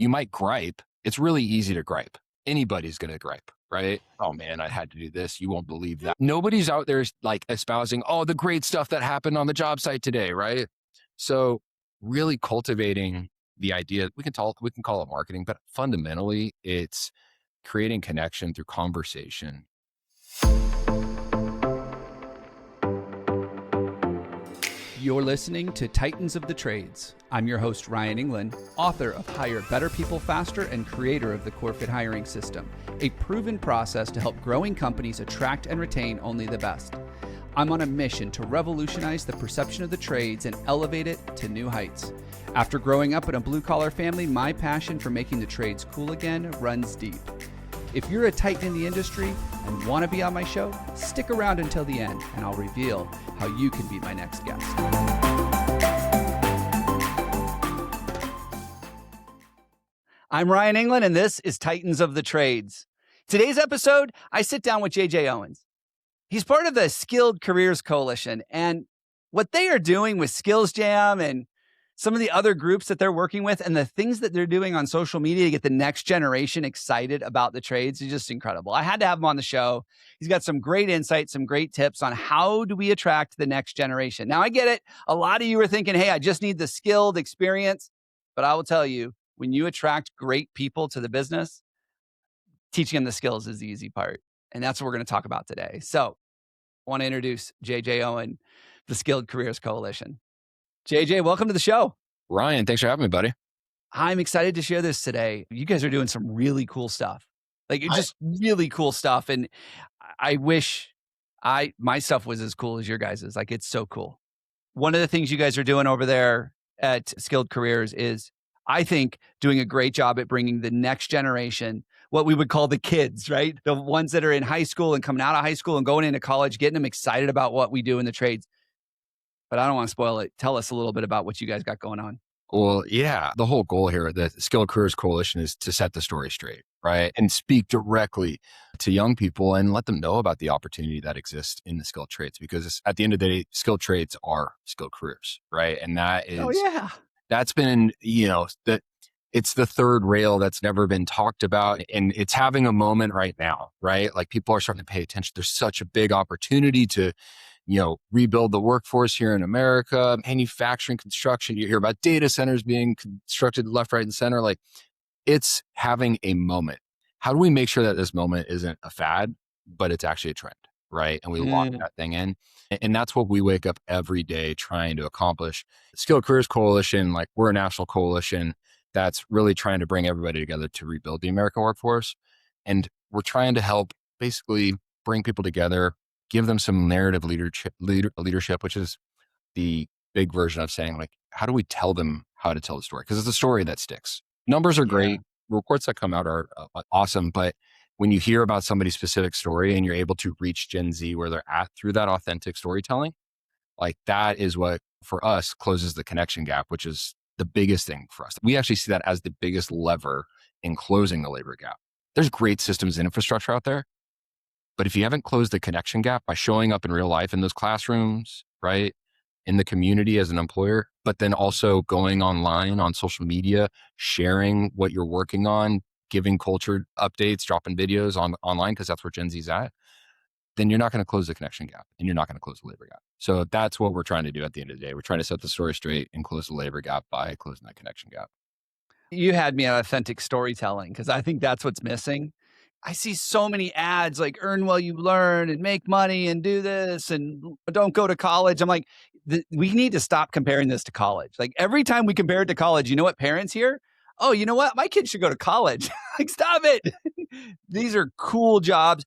You might gripe. It's really easy to gripe. Anybody's going to gripe, right? Oh man, I had to do this. You won't believe that. Nobody's out there like espousing, oh, the great stuff that happened on the job site today, right? So really cultivating the idea, we can call it marketing, but fundamentally it's creating connection through conversation. You're listening to Titans of the Trades. I'm your host, Ryan England, author of Hire Better People Faster and creator of the CoreFit Hiring System, a proven process to help growing companies attract and retain only the best. I'm on a mission to revolutionize the perception of the trades and elevate it to new heights. After growing up in a blue-collar family, my passion for making the trades cool again runs deep. If you're a titan in the industry and want to be on my show, stick around until the end and I'll reveal how you can be my next guest. I'm Ryan England and this is Titans of the Trades. Today's episode, I sit down with JJ Owen. He's part of the Skilled Careers Coalition, and what they are doing with Skills Jam and some of the other groups that they're working with and the things that they're doing on social media to get the next generation excited about the trades is just incredible. I had to have him on the show. He's got some great insights, some great tips on how do we attract the next generation. Now, I get it. A lot of you are thinking, hey, I just need the skilled experience. But I will tell you, when you attract great people to the business, teaching them the skills is the easy part. And that's what we're going to talk about today. So I want to introduce JJ Owen, the Skilled Careers Coalition. JJ, welcome to the show. Ryan, thanks for having me, buddy. I'm excited to share this today. You guys are doing some really cool stuff. Like just really cool stuff. And I wish my stuff was as cool as your guys's. Like it's so cool. One of the things you guys are doing over there at Skilled Careers is, I think, doing a great job at bringing the next generation, what we would call the kids, right? The ones that are in high school and coming out of high school and going into college, getting them excited about what we do in the trades. But I don't want to spoil it. Tell us a little bit about what you guys got going on. Well, yeah, the whole goal here at the Skilled Careers Coalition is to set the story straight, right? And speak directly to young people and let them know about the opportunity that exists in the skilled trades. Because at the end of the day, skilled trades are skilled careers, right? And that is, that's been, it's the third rail that's never been talked about. And it's having a moment right now, right? Like people are starting to pay attention. There's such a big opportunity to rebuild the workforce here in America, manufacturing, construction. You hear about data centers being constructed left, right, and center. Like it's having a moment. How do we make sure that this moment isn't a fad, but it's actually a trend, right? And we lock that thing in. And that's what we wake up every day trying to accomplish. Skilled Careers Coalition, like we're a national coalition that's really trying to bring everybody together to rebuild the American workforce. And we're trying to help basically bring people together, give them some narrative leadership, which is the big version of saying, like, how do we tell them how to tell the story? Because it's a story that sticks. Numbers are great. Reports that come out are awesome. But when you hear about somebody's specific story and you're able to reach Gen Z where they're at through that authentic storytelling, like that is what, for us, closes the connection gap, which is the biggest thing for us. We actually see that as the biggest lever in closing the labor gap. There's great systems and infrastructure out there. But if you haven't closed the connection gap by showing up in real life in those classrooms, right, in the community as an employer, but then also going online on social media, sharing what you're working on, giving culture updates, dropping videos online, because that's where Gen Z's at, then you're not going to close the connection gap and you're not going to close the labor gap. So that's what we're trying to do at the end of the day. We're trying to set the story straight and close the labor gap by closing that connection gap. You had me at authentic storytelling because I think that's what's missing. I see so many ads like earn while you learn and make money and do this and don't go to college. I'm like, we need to stop comparing this to college. Like every time we compare it to college, you know what parents hear? Oh, you know what? My kids should go to college. Like, stop it. These are cool jobs.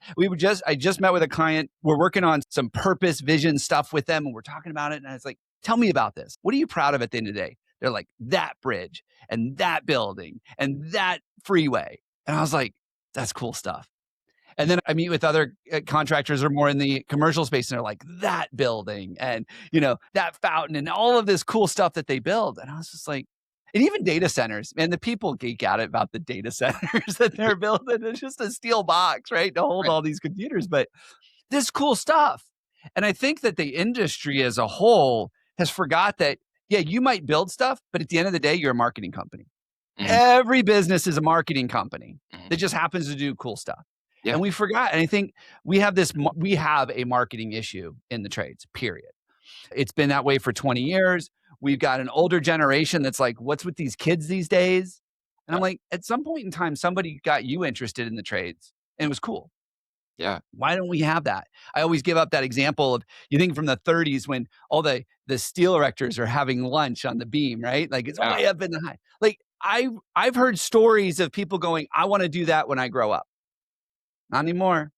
I just met with a client. We're working on some purpose vision stuff with them and we're talking about it. And I was like, tell me about this. What are you proud of at the end of the day? They're like, that bridge and that building and that freeway. And I was like, that's cool stuff. And then I meet with other contractors who are more in the commercial space and they're like, that building and, that fountain and all of this cool stuff that they build. And I was just like, and even data centers, man, the people geek out about the data centers that they're building. It's just a steel box, right, to hold all these computers, but this cool stuff. And I think that the industry as a whole has forgot that, yeah, you might build stuff, but at the end of the day, you're a marketing company. Mhm. Every business is a marketing company Mhm. that just happens to do cool stuff. Yeah. And we forgot. And I think we have a marketing issue in the trades, period. It's been that way for 20 years. We've got an older generation that's like, what's with these kids these days? And Yeah. I'm like, at some point in time, somebody got you interested in the trades and it was cool. Yeah. Why don't we have that? I always give up that example of you think from the 30s when all the steel erectors are having lunch on the beam, right? Like it's Yeah. way up in the high. Like I've heard stories of people going, I want to do that when I grow up. Not anymore.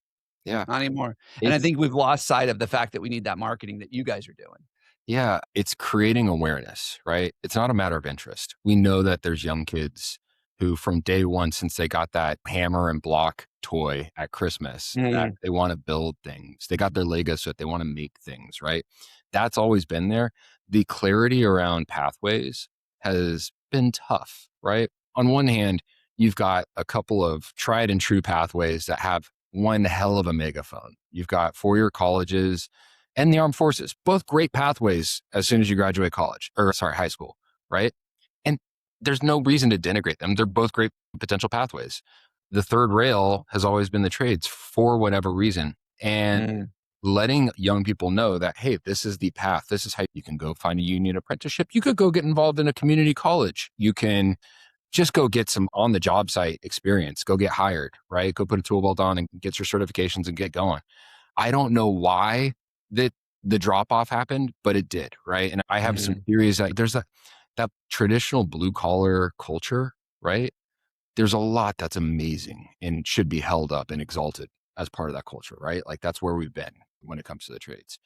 Yeah. Not anymore. And I It's think we've lost sight of the fact that we need that marketing that you guys are doing. Yeah, it's creating awareness, right? It's not a matter of interest. We know that there's young kids who, from day one, since they got that hammer and block toy at Christmas, that Mm, they want to build things. They got their Lego set, they want to make things, right? That's always been there. The clarity around pathways has been tough, right? On one hand, you've got a couple of tried and true pathways that have one hell of a megaphone. You've got four-year colleges and the armed forces, both great pathways as soon as you graduate college or sorry, high school, right? And there's no reason to denigrate them. They're both great potential pathways. The third rail has always been the trades for whatever reason. And mm, letting young people know that, hey, this is the path. This is how you can go find a union apprenticeship. You could go get involved in a community college. You can just go get some on the job site experience, go get hired, right? Go put a tool belt on and get your certifications and get going. I don't know why that the drop off happened, but it did, right? And I have some mm, theories that there's that traditional blue collar culture, right? There's a lot that's amazing and should be held up and exalted as part of that culture, right? Like that's where we've been when it comes to the trades.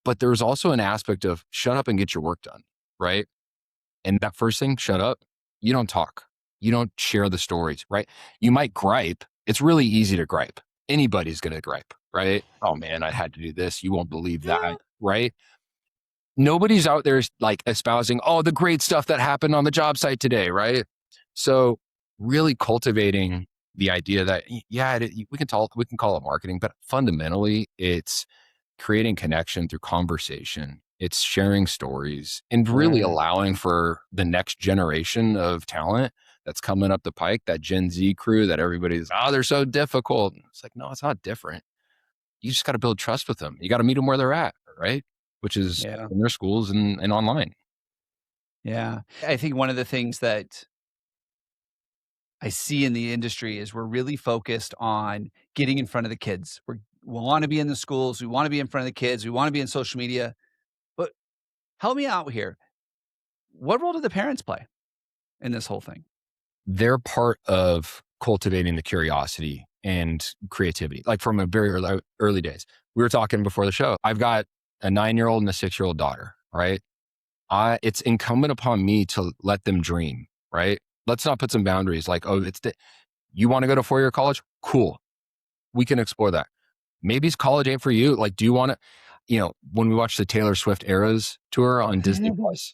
But there's also an aspect of shut up and get your work done, right? And that first thing, shut up. You don't talk. You don't share the stories, right? You might gripe. It's really easy to gripe. Anybody's going to gripe, right? Oh man, I had to do this. You won't believe yeah. that, right? Nobody's out there like espousing, oh, the great stuff that happened on the job site today, right? So, really cultivating the idea that, yeah, we can call it marketing, but fundamentally, it's creating connection through conversation. It's sharing stories and really Mm, allowing for the next generation of talent that's coming up the pike, that Gen Z crew that everybody's, oh, they're so difficult. It's like, no, it's not different. You just got to build trust with them. You got to meet them where they're at, right? Which is yeah. in their schools and online. Yeah. I think one of the things that I see in the industry is we're really focused on getting in front of the kids. We want to be in the schools. We want to be in front of the kids. We want to be in social media. But help me out here. What role do the parents play in this whole thing? They're part of cultivating the curiosity and creativity, like from a very early days. We were talking before the show. I've got a 9-year-old and a 6-year-old daughter, right? It's incumbent upon me to let them dream, right? Let's not put some boundaries like, oh, you want to go to four-year college? Cool. We can explore that. Maybe college ain't for you. Like, do you want to, when we watch the Taylor Swift Eras tour on Disney Plus,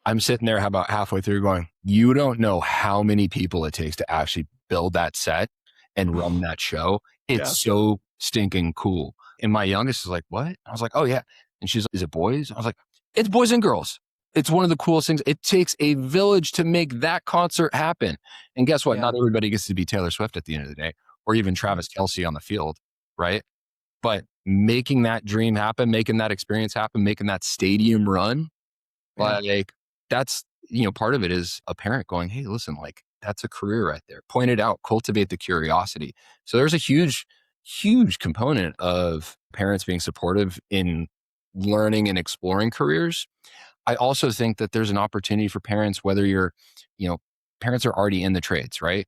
I'm sitting there about halfway through going, you don't know how many people it takes to actually build that set and run that show. It's Yeah. so stinking cool. And my youngest is like, what? I was like, oh yeah. And she's like, is it boys? I was like, it's boys and girls. It's one of the coolest things. It takes a village to make that concert happen. And guess what? Yeah. Not everybody gets to be Taylor Swift at the end of the day, or even Travis Kelsey on the field, right? But making that dream happen, making that experience happen, making that stadium run, Yeah. like that's, part of it is a parent going, hey, listen, like that's a career right there. Point it out, cultivate the curiosity. So there's a huge, huge component of parents being supportive in learning and exploring careers. I also think that there's an opportunity for parents, whether you know, parents are already in the trades, right?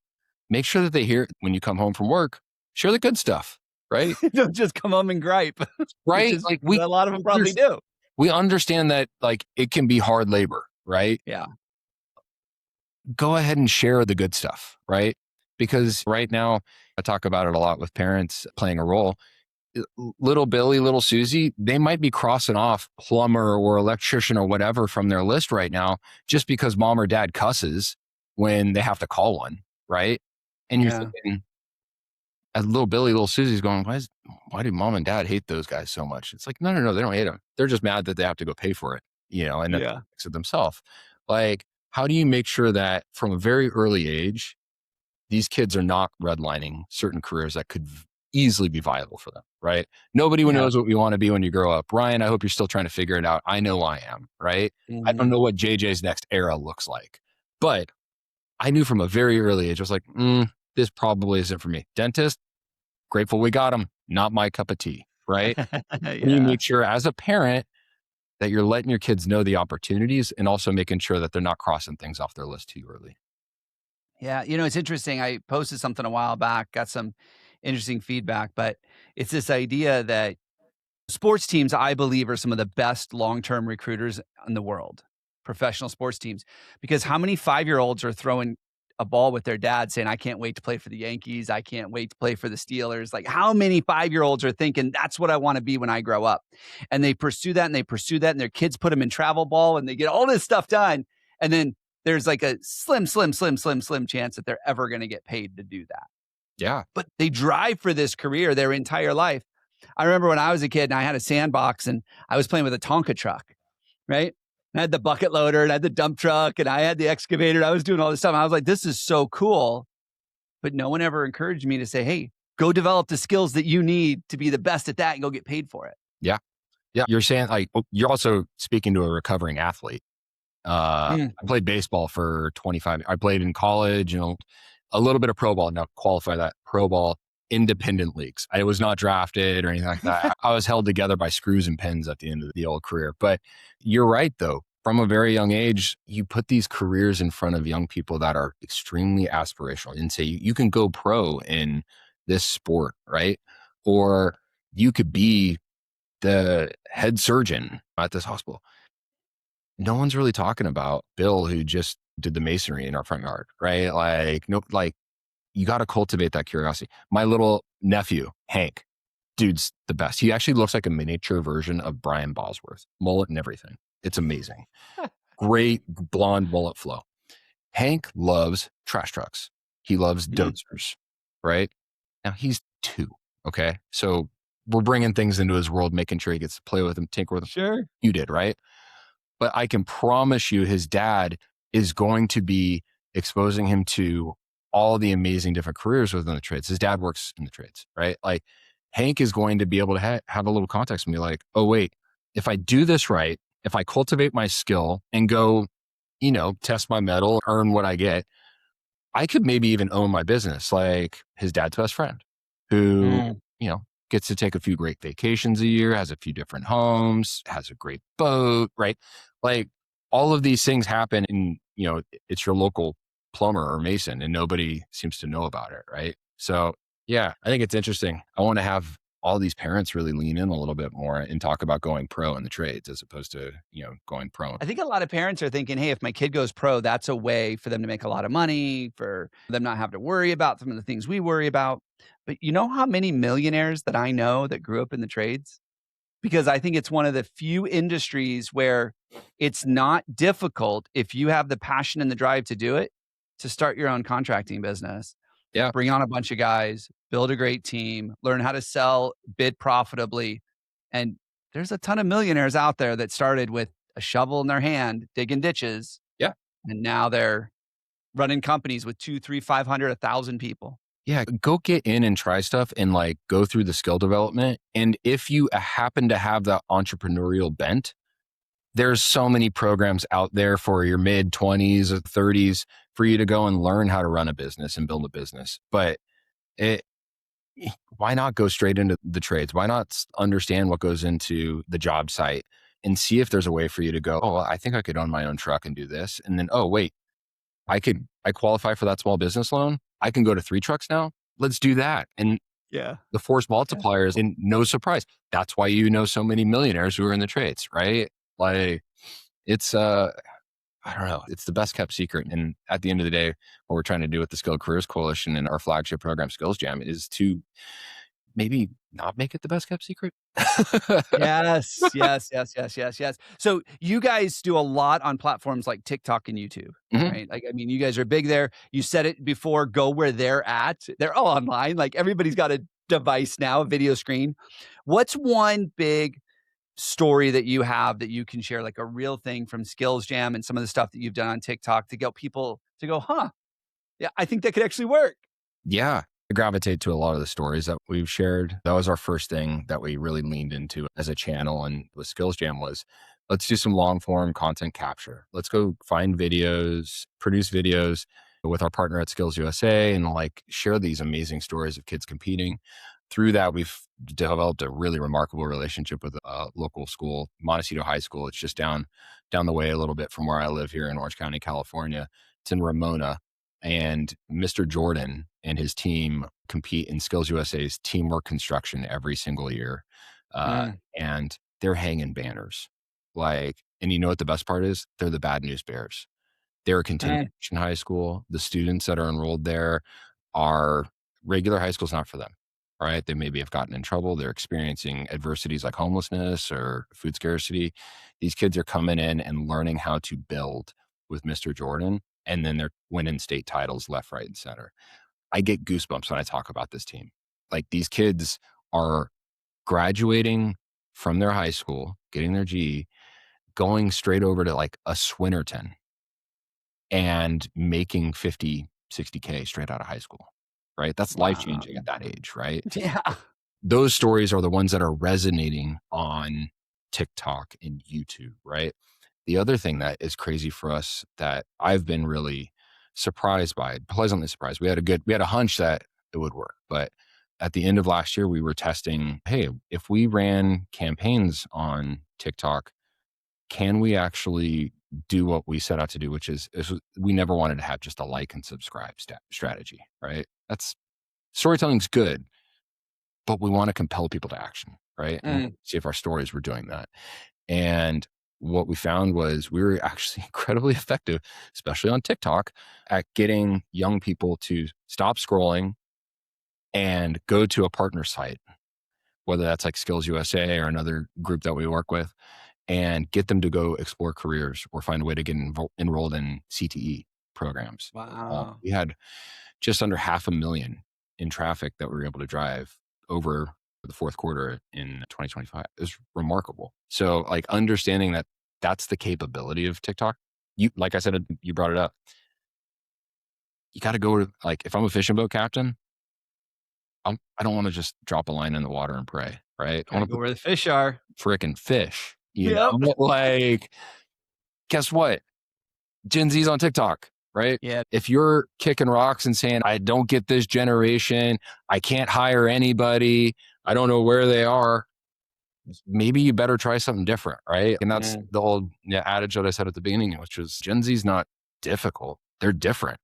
Make sure that they hear when you come home from work, share the good stuff, right? Don't just come home and gripe, which Right? is Like a lot of them probably do. we understand that like it can be hard labor, right? Yeah. Go ahead and share the good stuff, right? Because right now, I talk about it a lot with parents playing a role. Little Billy, little Susie, they might be crossing off plumber or electrician or whatever from their list right now just because mom or dad cusses when they have to call one, right? And you're Yeah. thinking, as little Billy, little Susie's going, why do mom and dad hate those guys so much? It's like, no, they don't hate them. They're just mad that they have to go pay for it, and that's Yeah. fix it themselves. Like, how do you make sure that from a very early age, these kids are not redlining certain careers that could easily be viable for them, right? Nobody Yeah. knows what we want to be when you grow up. Ryan, I hope you're still trying to figure it out. I know I am, right? I don't Mhm. know what JJ's next era looks like, but I knew from a very early age, I was like, this probably isn't for me. Dentist, grateful we got him. Not my cup of tea, right? And you Yeah. make sure as a parent that you're letting your kids know the opportunities and also making sure that they're not crossing things off their list too early. Yeah, it's interesting. I posted something a while back, got some interesting feedback, but it's this idea that sports teams, I believe, are some of the best long-term recruiters in the world, professional sports teams, because how many 5-year-olds are throwing a ball with their dad saying, "I can't wait to play for the Yankees. I can't wait to play for the Steelers." Like, how many 5-year-olds are thinking, "That's what I wanna be when I grow up?" And they pursue that, and they pursue that, and their kids put them in travel ball, and they get all this stuff done, and then there's like a slim, slim, slim, slim, slim chance that they're ever gonna get paid to do that. Yeah. But they drive for this career their entire life. I remember when I was a kid and I had a sandbox and I was playing with a Tonka truck, right? And I had the bucket loader and I had the dump truck and I had the excavator. And I was doing all this stuff. And I was like, this is so cool. But no one ever encouraged me to say, hey, go develop the skills that you need to be the best at that and go get paid for it. Yeah. Yeah. You're saying like, you're also speaking to a recovering athlete. Mm, I played baseball for 25. I played in college, a little bit of pro ball. Now qualify that pro ball independent leagues. I was not drafted or anything like that. I was held together by screws and pins at the end of the old career. But you're right, though. From a very young age, you put these careers in front of young people that are extremely aspirational and say, you can go pro in this sport, right? Or you could be the head surgeon at this hospital. No one's really talking about Bill, who just did the masonry in our front yard, right? Like, no, like you got to cultivate that curiosity. My little nephew, Hank, dude's the best. He actually looks like a miniature version of Brian Bosworth, mullet and everything. It's amazing. Great blonde mullet flow. Hank loves trash trucks. He loves mm, dozers, right? Now he's 2. Okay. So we're bringing things into his world, making sure he gets to play with them, tinker with them. sure. You did, right? But I can promise you his dad is going to be exposing him to all the amazing different careers within the trades. His dad works in the trades, right? Like Hank is going to be able to have a little context and be like, oh, wait, if I do this right, if I cultivate my skill and go, test my metal, earn what I get, I could maybe even own my business like his dad's best friend who, Mm. you know, gets to take a few great vacations a year, has a few different homes, has a great boat, right? Like all of these things happen and, it's your local plumber or mason and nobody seems to know about it, right? So, yeah, I think it's interesting. I want to have all these parents really lean in a little bit more and talk about going pro in the trades as opposed to, going pro. I think a lot of parents are thinking, hey, if my kid goes pro, that's a way for them to make a lot of money, for them not have to worry about some of the things we worry about. But you know how many millionaires that I know that grew up in the trades? Because I think it's one of the few industries where it's not difficult if you have the passion and the drive to do it, to start your own contracting business, Yeah. bring on a bunch of guys, build a great team, learn how to sell, bid profitably. And there's a ton of millionaires out there that started with a shovel in their hand, digging ditches, Yeah. and now they're running companies with 2, 3, 500, 1,000 people. Yeah, go get in and try stuff and like go through the skill development. And if you happen to have the entrepreneurial bent, there's so many programs out there for your mid 20s or 30s for you to go and learn how to run a business and build a business. But it, why not go straight into the trades? Why not understand what goes into the job site and see if there's a way for you to go, oh, well, I think I could own my own truck and do this. And then, oh, wait, I qualify for that small business loan. I can go to 3 trucks now. Let's do that. And Yeah. the force multipliers, and no surprise. That's why you know so many millionaires who are in the trades, right? Like it's I don't know, it's the best kept secret. And at the end of the day, what we're trying to do with the Skilled Careers Coalition and our flagship program Skills Jam is to maybe not make it the best kept secret. Yes, yes, yes, yes, yes, yes. So you guys do a lot on platforms like TikTok and YouTube, Mhm. right? Like, I mean, you guys are big there. You said it before, go where they're at. They're all online. Like everybody's got a device now, a video screen. What's one big story that you have that you can share, like a real thing from Skills Jam and some of the stuff that you've done on TikTok to get people to go, huh, yeah, I think that could actually work. Yeah. I gravitate to a lot of the stories that we've shared. That was our first thing that we really leaned into as a channel. And with Skills Jam was, let's do some long form content capture. Let's go find videos, produce videos with our partner at Skills USA and like share these amazing stories of kids competing. Through that, we've developed a really remarkable relationship with a local school, Montecito High School. It's just down the way a little bit from where I live here in Orange County, California. It's in Ramona. And Mr. Jordan and his team compete in Skills USA's teamwork construction every single year. Mm, And they're hanging banners. Like, and you know what the best part is? They're the bad news bears. They're a mm, continuation high school. The students that are enrolled there are regular high school's not for them, right? They maybe have gotten in trouble. They're experiencing adversities like homelessness or food scarcity. These kids are coming in and learning how to build with Mr. Jordan, and then they're winning state titles left, right, and center. I get goosebumps when I talk about this team. Like these kids are graduating from their high school, getting their GE, going straight over to like a Swinnerton and making 50, 60K straight out of high school, right? That's life wow. changing at that age, right? Yeah. Those stories are the ones that are resonating on TikTok and YouTube, right? The other thing that is crazy for us that I've been really surprised by, pleasantly surprised. We had a hunch that it would work, but at the end of last year, we were testing, hey, if we ran campaigns on TikTok, can we actually do what we set out to do, which is we never wanted to have just a like and subscribe strategy, right? That's storytelling's good, but we want to compel people to action, right? And Mm, see if our stories were doing that. And what we found was we were actually incredibly effective, especially on TikTok, at getting young people to stop scrolling and go to a partner site, whether that's like Skills USA or another group that we work with, and get them to go explore careers or find a way to get enrolled in CTE programs. wow. We had just under 500,000 in traffic that we were able to drive over the fourth quarter in 2025. It was remarkable. So like understanding that that's the capability of TikTok. You, like I said, you brought it up. You got to go to like, if I'm a fishing boat captain, I don't want to just drop a line in the water and pray, right? I Gotta want to go put where the fish are. frickin' fish, Yep. like guess what? Gen Z's on TikTok, right? Yeah. If you're kicking rocks and saying, I don't get this generation, I can't hire anybody, I don't know where they are, maybe you better try something different, right? And that's Mm, the old adage that I said at the beginning, which was Gen Z's not difficult. They're different,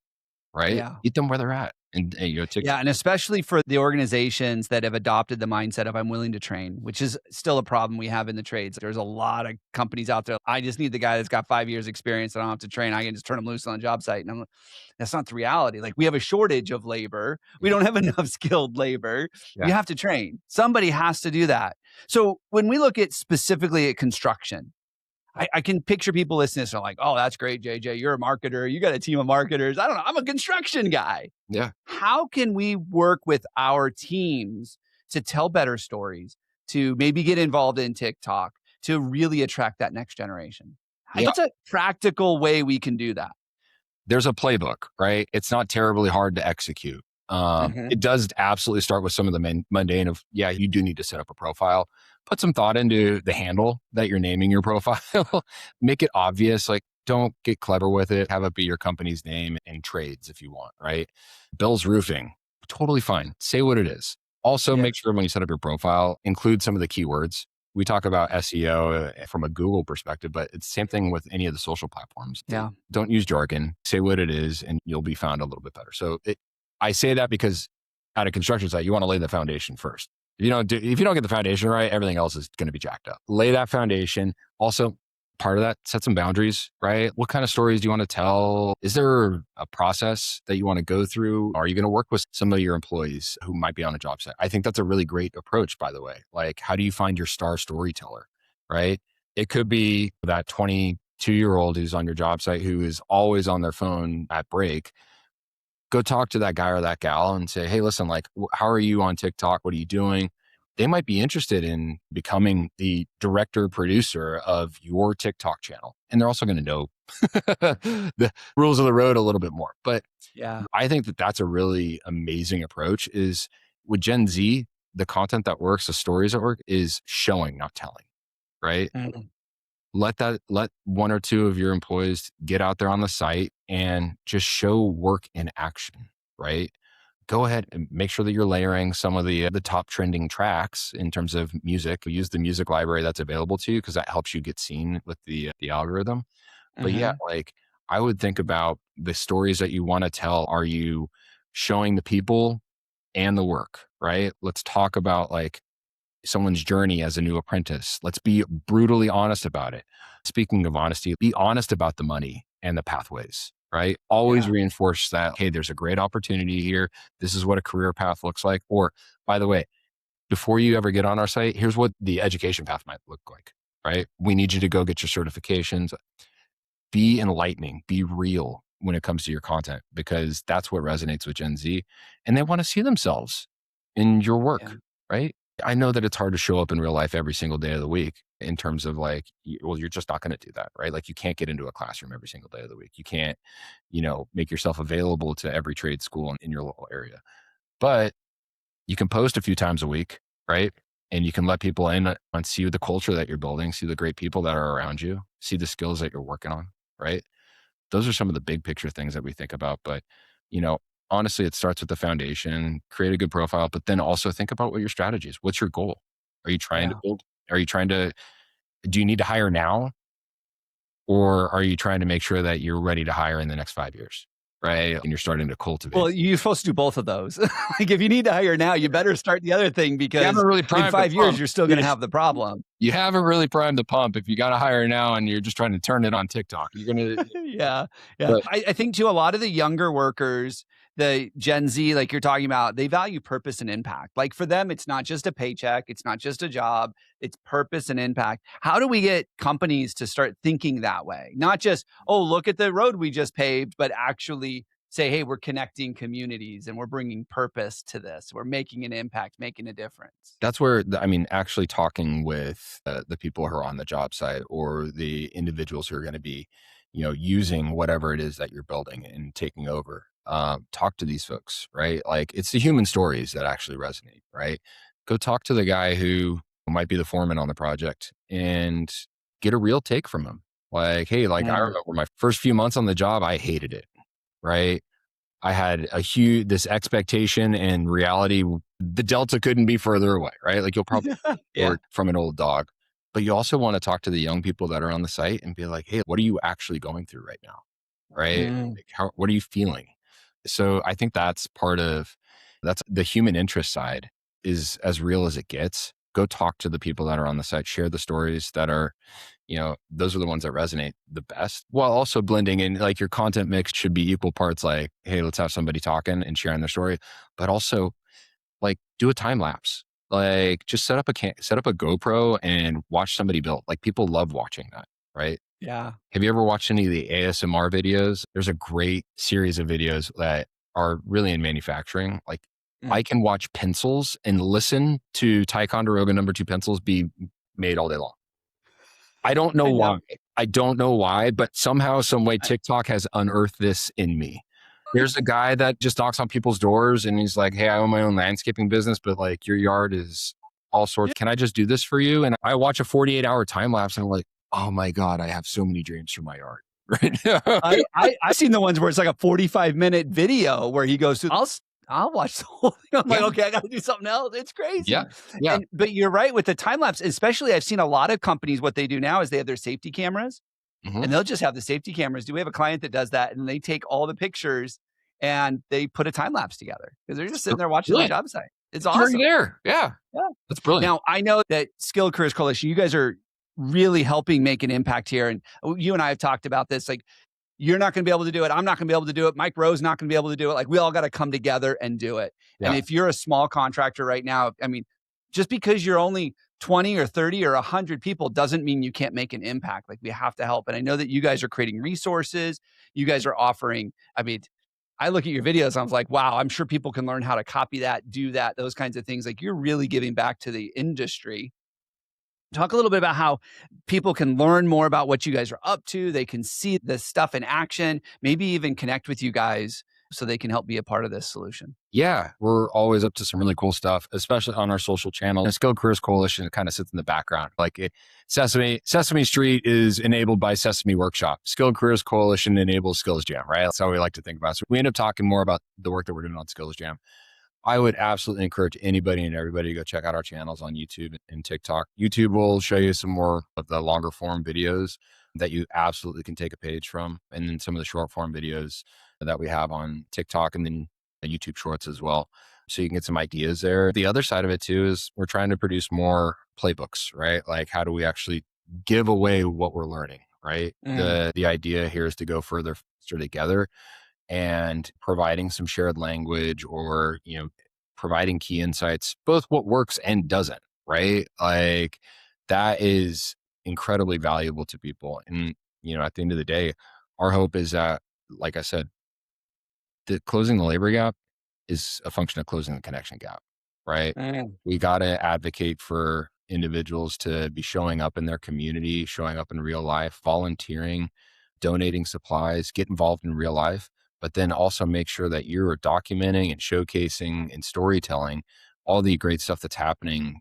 right? yeah. Meet them where they're at. And Yeah, and especially for the organizations that have adopted the mindset of I'm willing to train, which is still a problem we have in the trades. There's a lot of companies out there. I just need the guy that's got 5 years experience. I don't have to train. I can just turn him loose on a job site. And I'm like, that's not the reality. Like we have a shortage of labor. We yeah, don't have enough skilled labor. yeah, You have to train. Somebody has to do that. So when we look at specifically at construction, I can picture people listening to this and are like, oh, that's great, JJ. You're a marketer. You got a team of marketers. I don't know. I'm a construction guy. yeah, How can we work with our teams to tell better stories, to maybe get involved in TikTok, to really attract that next generation? yeah. What's a practical way we can do that? There's a playbook, right? It's not terribly hard to execute. Mhm. It does absolutely start with some of the mundane of, yeah, you do need to set up a profile, put some thought into the handle that you're naming your profile, make it obvious. Like, don't get clever with it. Have it be your company's name and trades if you want, right? Bill's Roofing, totally fine. Say what it is. Also, Yeah. make sure when you set up your profile, include some of the keywords. We talk about SEO from a Google perspective, but it's the same thing with any of the social platforms. Yeah. Don't use jargon. Say what it is, and you'll be found a little bit better. So I say that because at a construction site, you want to lay the foundation first. If you don't get the foundation right, everything else is going to be jacked up. Lay that foundation. Also, part of that, set some boundaries, right? What kind of stories do you want to tell? Is there a process that you want to go through? Are you going to work with some of your employees who might be on a job site? I think that's a really great approach, by the way. Like, how do you find your star storyteller, right? It could be that 22-year-old who's on your job site who is always on their phone at break. Go talk to that guy or that gal and say, hey, listen, like, how are you on TikTok? What are you doing? they might be interested in becoming the director producer of your TikTok channel. And they're also going to know the rules of the road a little bit more. But Yeah. I think that that's a really amazing approach is with Gen Z, the content that works, the stories that work is showing, not telling, right? Mm. Let one or two of your employees get out there on the site and just show work in action, right? Go ahead and make sure that you're layering some of the top trending tracks in terms of music. Use the music library that's available to you because that helps you get seen with the algorithm. But yeah, Mhm. like I would think about the stories that you want to tell. Are you showing the people and the work, right? Let's talk about like someone's journey as a new apprentice. Let's be brutally honest about it. Speaking of honesty, be honest about the money and the pathways, right? Always Yeah. reinforce that, hey, there's a great opportunity here. This is what a career path looks like. Or, by the way, before you ever get on our site, here's what the education path might look like, right? We need you to go get your certifications. Be enlightening, be real when it comes to your content, because that's what resonates with Gen Z. And they want to see themselves in your Yeah. work, right? I know that it's hard to show up in real life every single day of the week in terms of like, well, you're just not going to do that, right? Like you can't get into a classroom every single day of the week. You can't, make yourself available to every trade school in your local area. But you can post a few times a week, right? And you can let people in and see the culture that you're building, see the great people that are around you, see the skills that you're working on, right? Those are some of the big picture things that we think about. But, you know, honestly, it starts with the foundation, create a good profile, but then also think about what your strategy is. What's your goal? Are you trying to Yeah. build? Are you trying to, do you need to hire now? Or are you trying to make sure that you're ready to hire in the next 5 years? Right. And you're starting to cultivate. Well, you're supposed to do both of those. Like, if you need to hire now, you better start the other thing You haven't because really in primed the 5 years, pump. you're still gonna have the problem. You haven't really primed the pump. If you got to hire now and you're just trying to turn it on TikTok, you're going to, Yeah, yeah. but I think too, a lot of the younger workers, the Gen Z, like you're talking about, they value purpose and impact. Like for them, it's not just a paycheck, it's not just a job, it's purpose and impact. How do we get companies to start thinking that way? Not just, oh, look at the road we just paved, but actually say, hey, we're connecting communities and we're bringing purpose to this. We're making an impact, making a difference. that's where, I mean, actually talking with the people who are on the job site or the individuals who are going to be, using whatever it is that you're building and taking over, talk to these folks, right? Like it's the human stories that actually resonate, right? Go talk to the guy who might be the foreman on the project and get a real take from him. Like, hey, like I Mm, remember my first few months on the job, I hated it, right? I had this expectation and reality. The delta couldn't be further away, right? Like you'll probably yeah. or from an old dog, but you also want to talk to the young people that are on the site and be like, hey, what are you actually going through right now? Right? Mm, Like what are you feeling? So I think that's the human interest side is as real as it gets. Go talk to the people that are on the site, share the stories that are, those are the ones that resonate the best while also blending in like your content mix should be equal parts like, hey, let's have somebody talking and sharing their story, but also like do a time lapse. Like just set up a GoPro and watch somebody build. Like people love watching that, right? yeah. Have you ever watched any of the ASMR videos? There's a great series of videos that are really in manufacturing. Like Mm. I can watch pencils and listen to Ticonderoga #2 pencils be made all day long. I don't know I know. why. I don't know why, but somehow, some way, TikTok has unearthed this in me. There's a guy that just knocks on people's doors and he's like, hey, I own my own landscaping business, but like your yard is all sorts. Can I just do this for you? And I watch a 48-hour time lapse and I'm like, oh my God, I have so many dreams for my yard. Right now. I've seen the ones where it's like a 45-minute video where he goes through I'll watch the whole thing. I'm like, Yeah. "Okay, I gotta do something else." It's Yeah. crazy. Yeah. But you're right with the time lapse, especially I've seen a lot of companies, what they do now is they have their safety cameras, Hmm. and they'll just have the safety cameras. Do we have a client that does that, and they take all the pictures and they put a time lapse together because 'cause they're just sitting there watching the Brilliant. job site. It's It's already awesome. there. Yeah. Yeah. That's brilliant. Now, I know that Skilled Careers Coalition, you guys are really helping make an impact here, and you and I have talked about this, like, you're not gonna be able to do it. I'm not gonna be able to do it. Mike Rowe's not gonna be able to do it. Like, we all gotta come together and do it. And Yeah. if you're a small contractor right now, I mean, just because you're only 20 or 30 or 100 people doesn't mean you can't make an impact. Like, we have to help. And I know that you guys are creating resources. You guys are offering, I mean, I look at your videos, I was like, wow, I'm sure people can learn how to copy that, do that, those kinds of things. Like you're really giving back to the industry. Talk a little bit about how people can learn more about what you guys are up to. They can see this stuff in action, maybe even connect with you guys so they can help be a part of this solution. Yeah, we're always up to some really cool stuff, especially on our social channel. The Skilled Careers Coalition kind of sits in the background. Sesame Street is enabled by Sesame Workshop. Skilled Careers Coalition enables Skills Jam, right? That's how we like to think about it. So we end up talking more about the work that we're doing on Skills Jam. I would absolutely encourage anybody and everybody to go check out our channels on YouTube and TikTok. YouTube will show you some more of the longer form videos that you absolutely can take a page from, and then some of the short form videos that we have on TikTok and then the YouTube shorts as well. So you can get some ideas there. The other side of it too is we're trying to produce more playbooks, right? Like how do we actually give away what we're learning, right? The idea here is to go further together and providing some shared language or, providing key insights, both what works and doesn't, right? Like that is incredibly valuable to people. And, at the end of the day, our hope is that, like I said, the closing the labor gap is a function of closing the connection gap, right? We got to advocate for individuals to be showing up in their community, showing up in real life, volunteering, donating supplies, get involved in real life, but then also make sure that you're documenting and showcasing and storytelling all the great stuff that's happening,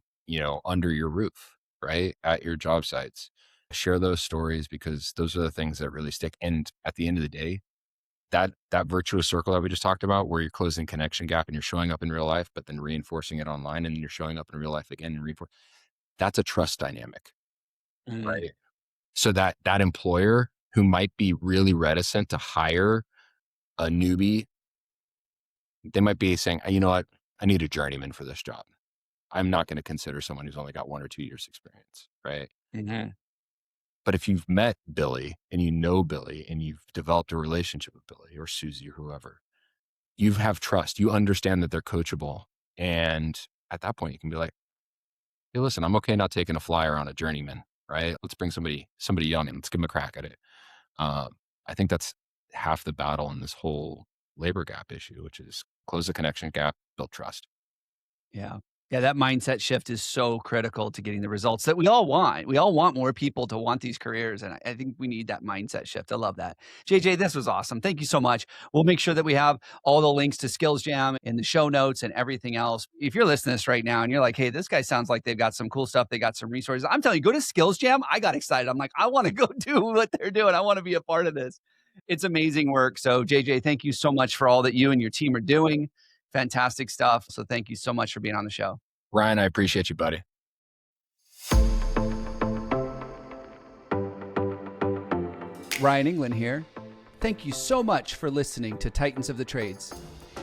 under your roof, right? At your job sites. Share those stories because those are the things that really stick. And at the end of the day, that virtuous circle that we just talked about, where you're closing connection gap and you're showing up in real life, but then reinforcing it online and you're showing up in real life again and reinforce, that's a trust dynamic, right? So that employer who might be really reticent to hire a newbie, they might be saying, you know what, I need a journeyman for this job. I'm not going to consider someone who's only got 1 or 2 years experience, right? But if you've met Billy and you know Billy and you've developed a relationship with Billy or Susie or whoever, you have trust. You understand that they're coachable. And at that point, you can be like, hey, listen, I'm okay not taking a flyer on a journeyman, right? Let's bring somebody young and let's give them a crack at it. I think that's half the battle in this whole labor gap issue, which is close the connection gap, build trust. Yeah. Yeah, that mindset shift is so critical to getting the results that we all want. We all want more people to want these careers, and I think we need that mindset shift. I love that. JJ, this was awesome. Thank you so much. We'll make sure that we have all the links to Skills Jam in the show notes and everything else. If you're listening to this right now and you're like, hey, this guy sounds like they've got some cool stuff, they got some resources, I'm telling you, go to Skills Jam. I got excited. I'm like, I want to go do what they're doing. I want to be a part of this. It's amazing work. So JJ, thank you so much for all that you and your team are doing. Fantastic stuff. So thank you so much for being on the show. Ryan, I appreciate you, buddy. Ryan England here. Thank you so much for listening to Titans of the Trades.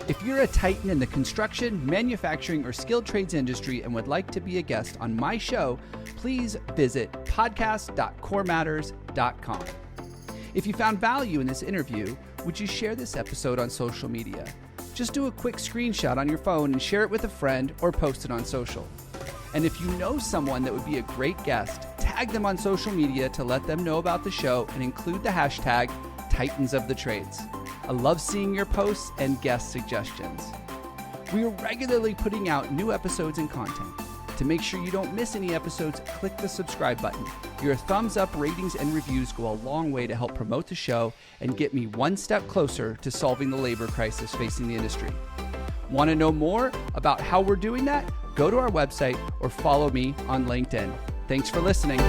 If you're a titan in the construction, manufacturing, or skilled trades industry and would like to be a guest on my show, please visit podcast.corematters.com. If you found value in this interview, would you share this episode on social media? Just do a quick screenshot on your phone and share it with a friend or post it on social. And if you know someone that would be a great guest, tag them on social media to let them know about the show and include the hashtag Titans of the Trades. I love seeing your posts and guest suggestions. We are regularly putting out new episodes and content. To make sure you don't miss any episodes, click the subscribe button. Your thumbs up, ratings, and reviews go a long way to help promote the show and get me one step closer to solving the labor crisis facing the industry. Want to know more about how we're doing that? Go to our website or follow me on LinkedIn. Thanks for listening.